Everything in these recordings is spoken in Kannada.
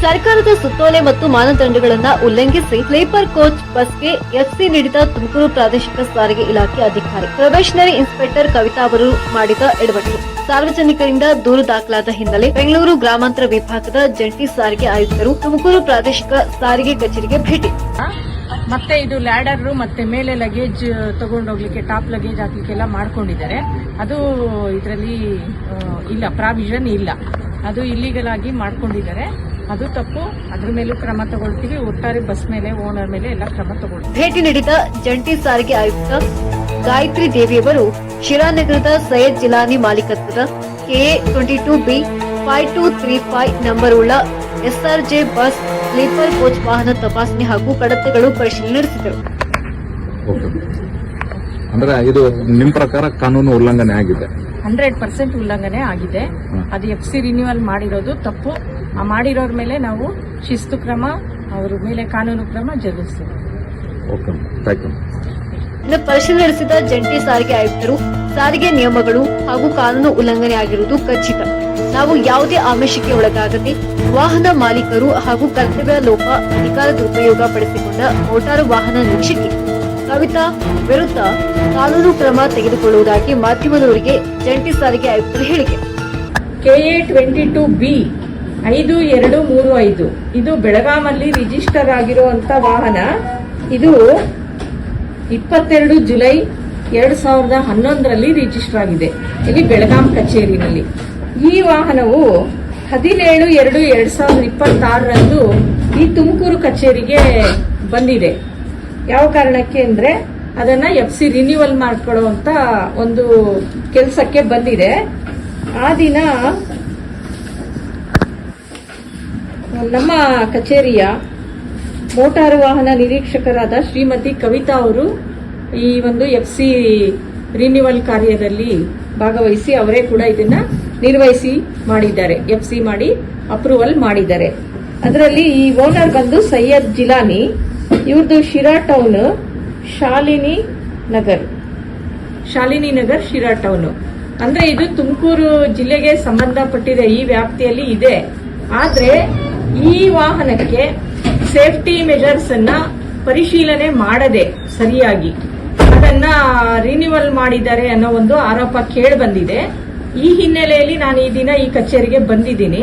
ಸರ್ಕಾರದ ಸುತ್ತೋಲೆ ಮತ್ತು ಮಾನದಂಡಗಳನ್ನ ಉಲ್ಲಂಘಿಸಿ ಸ್ಲೀಪರ್ ಕೋಚ್ ಬಸ್ಗೆ ಎಫ್ಸಿ ನೀಡಿದ ತುಮಕೂರು ಪ್ರಾದೇಶಿಕ ಸಾರಿಗೆ ಇಲಾಖೆ ಅಧಿಕಾರಿ ಪ್ರೊಬೇಷನರಿ ಇನ್ಸ್ಪೆಕ್ಟರ್ ಕವಿತಾ ಅವರು ಮಾಡಿದ ಎಡವಟ್ಟು. ಸಾರ್ವಜನಿಕರಿಂದ ದೂರು ದಾಖಲಾದ ಹಿನ್ನೆಲೆ ಬೆಂಗಳೂರು ಗ್ರಾಮಾಂತರ ವಿಭಾಗದ ಜಂಟಿ ಸಾರಿಗೆ ಆಯುಕ್ತರು ತುಮಕೂರು ಪ್ರಾದೇಶಿಕ ಸಾರಿಗೆ ಕಚೇರಿಗೆ ಭೇಟಿ. ಮತ್ತೆ ಇದು ಲ್ಯಾಡರ್ ಮತ್ತೆ ಮೇಲೆ ಲಗೇಜ್ ತಗೊಂಡೋಗ್ಲಿಕ್ಕೆ ಟಾಪ್ ಲಗೇಜ್ ಹಾಕ್ಲಿಕ್ಕೆಲ್ಲ ಮಾಡ್ಕೊಂಡಿದ್ದಾರೆ. ಅದು ಇದರಲ್ಲಿ ಇಲ್ಲ, ಪ್ರಾವಿಷನ್ ಇಲ್ಲ, ಅದು ಇಲ್ಲಿಗಲ್ ಆಗಿ ಮಾಡ್ಕೊಂಡಿದ್ದಾರೆ. ಅದು ತಪ್ಪು. ಅದ್ರ ಮೇಲೂ ಕ್ರಮ ತಗೊಳ್ತೀವಿ. ಒಟ್ಟಾರೆ ಬಸ್ ಮೇಲೆ, ಓನರ್ ಮೇಲೆ ಎಲ್ಲ ಕ್ರಮ ತಗೊಳ್ತೀವಿ. ಭೇಟಿ ನೀಡಿದ ಜಂಟಿ ಸಾರಿಗೆ ಆಯುಕ್ತ ಗಾಯತ್ರಿ ದೇವಿಯವರು ಶಿರಾನಗರದ ಸೈಯದ್ ಜಿಲಾನಿ ಮಾಲೀಕತ್ವದ KA 22B 5235 ನಂಬರ್ ಉಳ್ಳ SRJ ಬಸ್ ಸ್ಲೀಪರ್ ಕೋಚ್ ವಾಹನ ತಪಾಸಣೆ ಹಾಗೂ ಕಡತಗಳು ಪರಿಶೀಲನೆ ನಡೆಸಿದರು. ಅಂದ್ರೆ ಇದು ನಿಮ್ಮ ಪ್ರಕಾರ ಕಾನೂನು ಉಲ್ಲಂಘನೆ ಆಗಿದೆ? 100% ಉಲ್ಲಂಘನೆ ಆಗಿದೆ. ಅದು FC ರಿನ್ಯೂವಲ್ ಮಾಡಿರೋದು ತಪ್ಪು. ಆ ಮಾಡಿರೋರ ಮೇಲೆ ನಾವು ಶಿಸ್ತು ಕ್ರಮ, ಅವರ ಮೇಲೆ ಕಾನೂನು ಕ್ರಮ ಜರುಗಿಸ್ತೀವಿ. ಪರಿಶೀಲನೆ ನಡೆಸಿದ ಜಂಟಿ ಸಾರಿಗೆ ಆಯುಕ್ತರು ಸಾರಿಗೆ ನಿಯಮಗಳು ಹಾಗೂ ಕಾನೂನು ಉಲ್ಲಂಘನೆ ಆಗಿರುವುದು ಖಚಿತ. ನಾವು ಯಾವುದೇ ಆಮಿಷಕ್ಕೆ ಒಳಗಾಗದೆ ವಾಹನ ಮಾಲೀಕರು ಹಾಗೂ ಕರ್ತವ್ಯ ಲೋಪ ಅಧಿಕಾರ ದುರುಪಯೋಗ ಪಡಿಸಿಕೊಂಡ ಮೋಟಾರು ವಾಹನ ನಿರೀಕ್ಷಕಿ ಕವಿತಾ ವಿರುದ್ಧ ಕಾನೂನು ಕ್ರಮ ತೆಗೆದುಕೊಳ್ಳುವುದಾಗಿ ಮಾಧ್ಯಮದವರಿಗೆ ಜಂಟಿ ಸಾರಿಗೆ ಆಯುಕ್ತರು ಹೇಳಿಕೆ. KA 22B 5235 ಇದು ಬೆಳಗಾಮಲ್ಲಿ ರಿಜಿಸ್ಟರ್ ಆಗಿರುವಂತ ವಾಹನ. ಇದು 22 ಜುಲೈ 2011ರಲ್ಲಿ ರಿಜಿಸ್ಟರ್ ಆಗಿದೆ, ಇಲ್ಲಿ ಬೆಳಗಾಂ ಕಚೇರಿನಲ್ಲಿ. ಈ ವಾಹನವು 17/2/2026ರಂದು ಈ ತುಮಕೂರು ಕಚೇರಿಗೆ ಬಂದಿದೆ. ಯಾವ ಕಾರಣಕ್ಕೆ ಅಂದ್ರೆ ಅದನ್ನ FC ರಿನ್ಯೂವಲ್ ಮಾಡ್ಕೊಳ್ಳುವಂತ ಒಂದು ಕೆಲಸಕ್ಕೆ ಬಂದಿದೆ. ಆ ದಿನ ನಮ್ಮ ಕಚೇರಿಯ ಮೋಟಾರು ವಾಹನ ನಿರೀಕ್ಷಕರಾದ ಶ್ರೀಮತಿ ಕವಿತಾ ಅವರು ಈ ಒಂದು FC ರಿನ್ಯೂವಲ್ ಕಾರ್ಯದಲ್ಲಿ ಭಾಗವಹಿಸಿ ಅವರೇ ಕೂಡ ಇದನ್ನ ನಿರ್ವಹಿಸಿ ಮಾಡಿದ್ದಾರೆ. FC ಮಾಡಿ ಅಪ್ರೂವಲ್ ಮಾಡಿದ್ದಾರೆ. ಅದರಲ್ಲಿ ಈ ಓನರ್ ಬಂದು ಸೈಯದ್ ಜಿಲಾನಿ, ಇವ್ರದ್ದು ಶಿರಾ ಟೌನ್, ಶಾಲಿನಿ ನಗರ್ ಶಿರಾ ಟೌನ್. ಅಂದ್ರೆ ಇದು ತುಮಕೂರು ಜಿಲ್ಲೆಗೆ ಸಂಬಂಧಪಟ್ಟಿದೆ, ಈ ವ್ಯಾಪ್ತಿಯಲ್ಲಿ ಇದೆ. ಆದ್ರೆ ಈ ವಾಹನಕ್ಕೆ ಸೇಫ್ಟಿ ಮೆಜರ್ಸ್ ಅನ್ನ ಪರಿಶೀಲನೆ ಮಾಡದೆ ಸರಿಯಾಗಿ ಅದನ್ನ ರಿನ್ಯೂವಲ್ ಮಾಡಿದ್ದಾರೆ ಅನ್ನೋ ಒಂದು ಆರೋಪ ಕೇಳಿ ಬಂದಿದೆ. ಈ ಹಿನ್ನೆಲೆಯಲ್ಲಿ ನಾನು ಈ ದಿನ ಈ ಕಚೇರಿಗೆ ಬಂದಿದ್ದೀನಿ.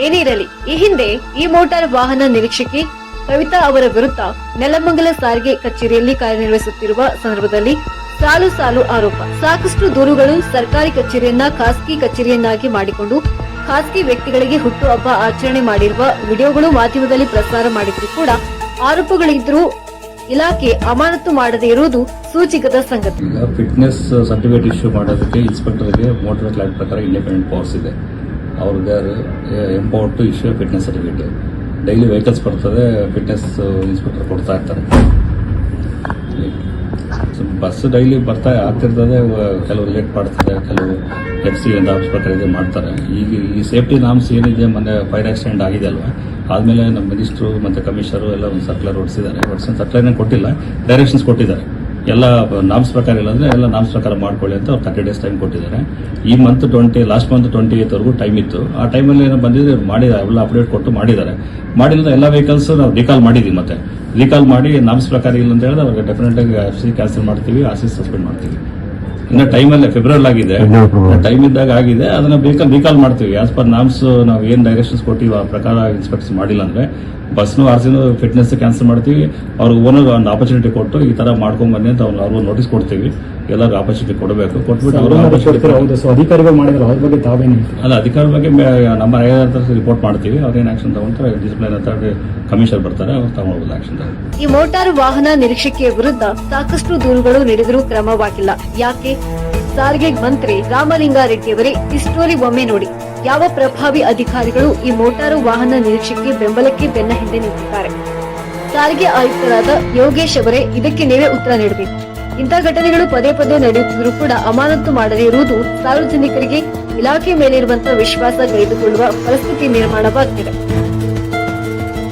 ಏನಿರಲಿ, ಈ ಹಿಂದೆ ಈ ಮೋಟಾರ್ ವಾಹನ ನಿರೀಕ್ಷಕಿ ಕವಿತಾ ಅವರ ವಿರುದ್ಧ ನೆಲಮಂಗಲ ಸಾರಿಗೆ ಕಚೇರಿಯಲ್ಲಿ ಕಾರ್ಯನಿರ್ವಹಿಸುತ್ತಿರುವ ಸಂದರ್ಭದಲ್ಲಿ ಸಾಲು ಸಾಲು ಆರೋಪ, ಸಾಕಷ್ಟು ದೂರುಗಳು, ಸರ್ಕಾರಿ ಕಚೇರಿಯನ್ನ ಖಾಸಗಿ ಕಚೇರಿಯನ್ನಾಗಿ ಮಾಡಿಕೊಂಡು ಖಾಸಗಿ ವ್ಯಕ್ತಿಗಳಿಗೆ ಹುಟ್ಟುಹಬ್ಬ ಆಚರಣೆ ಮಾಡಿರುವ ವಿಡಿಯೋಗಳು ಮಾಧ್ಯಮದಲ್ಲಿ ಪ್ರಸಾರ ಮಾಡಿದ್ರು ಕೂಡ ಆರೋಪಗಳಿದ್ರೂ ಇಲಾಖೆ ಅಮಾನತು ಮಾಡದೇ ಇರುವುದು ಸೂಚಿಕದ ಸಂಗತಿ. ಫಿಟ್ನೆಸ್ ಸರ್ಟಿಫಿಕೇಟ್ ಇಶ್ಯೂ ಮಾಡೋದಕ್ಕೆ ಇನ್ಸ್ಪೆಕ್ಟರ್ಗೆ ಮೋಟರ್ ವೆಹಿಕಲ್ ಆಕ್ಟ್ ಪ್ರಕಾರ ಇಂಡಿಪೆಂಡೆಂಟ್ ಪವರ್ಸ್ ಇದೆ. ಅವ್ರಿಗೆ empowered to issue fitness certificate. Daily vehicles ಬರ್ತದೆ, ಫಿಟ್ನೆಸ್ ಇನ್ಸ್ಪೆಕ್ಟರ್ ಕೊಡ್ತಾ ಇರ್ತಾರೆ. ಬಸ್ ಡೈಲಿ ಬರ್ತಾ ಆಗ್ತಿರ್ತದೆ, ಕೆಲವರು ಲೇಟ್ ಮಾಡ್ತಾರೆ, ಕೆಲವು FC ಅಂತ ಆಸ್ಪತ್ರೆ ಇದು ಮಾಡ್ತಾರೆ. ಈಗ ಈ ಸೇಫ್ಟಿ ನಾಮ್ಸ್ ಏನಿದೆ, ಮೊನ್ನೆ ಫೈರ್ ಆಕ್ಸಿಡೆಂಟ್ ಆಗಿದೆ ಅಲ್ವಾ, ಆದ್ಮೇಲೆ ನಮ್ಮ ಮಿನಿಸ್ಟ್ರು ಮತ್ತೆ ಕಮಿಷನರು ಎಲ್ಲ ಒಂದು ಸರ್ಕ್ಯುಲರ್ ಹೊಡಿಸಿದ್ದಾರೆ. ಸರ್ಕ್ಯುಲರ್ನೇ ಕೊಟ್ಟಿಲ್ಲ, ಡೈರೆಕ್ಷನ್ಸ್ ಕೊಟ್ಟಿದ್ದಾರೆ. ಎಲ್ಲ ನಾಮ್ಸ್ ಪ್ರಕಾರ ಇಲ್ಲಾಂದ್ರೆ ಎಲ್ಲ ನಾಮ್ಸ್ ಪ್ರಕಾರ ಮಾಡ್ಕೊಳ್ಳಿ ಅಂತ ಅವ್ರು 30 days ಟೈಮ್ ಕೊಟ್ಟಿದ್ದಾರೆ. ಈ ಮಂತ್ ಲಾಸ್ಟ್ ಮಂತ್ 28th ವರೆಗೂ ಟೈಮ್ ಇತ್ತು. ಆ ಟೈಮಲ್ಲಿ ಏನೋ ಬಂದಿದ್ರೆ ಮಾಡಿದ್ದಾರೆ, ಎಲ್ಲ ಅಪ್ಡೇಟ್ ಕೊಟ್ಟು ಮಾಡಿದ್ದಾರೆ. ಮಾಡಿಲ್ಲ ಎಲ್ಲ ವೆಹಿಕಲ್ಸ್ ನಾವು ರಿಕಾಲ್ ಮಾಡಿದ್ವಿ. ಮತ್ತೆ ರಿಕಾಲ್ ಮಾಡಿ ನಾಮ್ಸ್ ಪ್ರಕಾರ ಇಲ್ಲ ಅಂತ ಹೇಳಿದ್ರೆ ಅವ್ರಿಗೆ ಡೆಫಿನೆಟ್ ಆಗಿ FC ಕ್ಯಾನ್ಸಲ್ ಮಾಡ್ತೀವಿ, RC ಸಸ್ಪೆಂಡ್ ಮಾಡ್ತೀವಿ. ಇನ್ನು ಟೈಮಲ್ಲೇ ಫೆಬ್ರವರಿ ಆಗಿದೆ, ಟೈಮ್ ಇದ್ದಾಗ ಆಗಿದೆ, ಅದನ್ನ ರಿಕಾಲ್ ಮಾಡ್ತೀವಿ. ಆಸ್ ಪರ್ ನಾಮ್ಸ್ ನಾವು ಏನ್ ಡೈರೆಕ್ಷನ್ಸ್ ಕೊಟ್ಟಿವಿ ಆ ಪ್ರಕಾರ ಇನ್ಸ್ಪೆಕ್ಷನ್ ಮಾಡಿಲ್ಲ ಅಂದ್ರೆ ಬಸ್ನು RCನೂ ಫಿಟ್ನೆಸ್ ಕ್ಯಾನ್ಸಲ್ ಮಾಡ್ತೀವಿ. ಅವ್ರಿಗೆ ಓನರ್ ಒಂದು ಆಪರ್ಚುನಿಟಿ ಕೊಟ್ಟು ಈ ತರ ಮಾಡ್ಕೊಂಡ್ ಬನ್ನಿ ಅಂತ ಅವ್ರಿಗೂ ನೋಟಿಸ್ ಕೊಡ್ತೀವಿ. ಎಲ್ಲರಿಗೂ ಆಪರ್ಚುನಿಟಿ ಕೊಡಬೇಕು, ಕೊಟ್ಬಿಟ್ಟು ಅಧಿಕಾರಿಗಳು ಮಾಡಿದ್ರು ಅದ್ರ ಬಗ್ಗೆ ತಾವೇನು ಅಲ್ಲ, ಅಧಿಕಾರಿ ಬಗ್ಗೆ ನಮ್ಮ ರಿಪೋರ್ಟ್ ಮಾಡ್ತೀವಿ. ಅವ್ರೇನ್ ಆಕ್ಷನ್ ತಗೊಂತಾರೆ, ಡಿಸಿಪ್ಲಿನ್ ಅಥಾರಿಟಿ ಕಮಿಷನರ್ ಬರ್ತಾರೆ, ಅವ್ರು ತಗೊಳ್ಬೋದು ಆಕ್ಷನ್. ಈ ಮೋಟಾರು ವಾಹನ ನಿರೀಕ್ಷಕಿಯ ವಿರುದ್ಧ ಸಾಕಷ್ಟು ದೂರುಗಳು ನೀಡಿದರೂ ಕ್ರಮವಾಗಿಲ್ಲ. ಯಾಕೆ? ಸಾರಿಗೆ ಮಂತ್ರಿ ರಾಮಲಿಂಗಾರೆಡ್ಡಿಯವರೇ ಈ ಸ್ಟೋರಿ ಒಮ್ಮೆ ನೋಡಿ. ಯಾವ ಪ್ರಭಾವಿ ಅಧಿಕಾರಿಗಳು ಈ ಮೋಟಾರು ವಾಹನ ನಿರೀಕ್ಷೆಗೆ ಬೆಂಬಲಕ್ಕೆ ಬೆನ್ನ ಹಿಂದೆ ನಿಂತಿದ್ದಾರೆ? ಸಾರಿಗೆ ಆಯುಕ್ತರಾದ ಯೋಗೇಶ್ ಅವರೇ ಇದಕ್ಕೆ ನೀವೇ ಉತ್ತರ ನೀಡಬೇಕು. ಇಂಥ ಘಟನೆಗಳು ಪದೇ ಪದೇ ನಡೆಯುತ್ತಿದ್ರೂ ಕೂಡ ಅಮಾನತು ಮಾಡದೇ ಇರುವುದು ಸಾರ್ವಜನಿಕರಿಗೆ ಇಲಾಖೆ ಮೇಲಿರುವಂತಹ ವಿಶ್ವಾಸ ಕಳೆದುಕೊಳ್ಳುವ ಪರಿಸ್ಥಿತಿ ನಿರ್ಮಾಣವಾಗಿದೆ.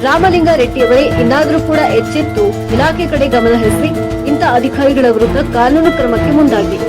ರಾಮಲಿಂಗಾರೆಡ್ಡಿಯವರೇ ಇನ್ನಾದರೂ ಕೂಡ ಎಚ್ಚೆತ್ತು ಇಲಾಖೆ ಕಡೆ ಗಮನ ಹರಿಸಿ ಇಂಥ ಅಧಿಕಾರಿಗಳ ವಿರುದ್ಧ ಕಾನೂನು ಕ್ರಮಕ್ಕೆ ಮುಂದಾಗಿ.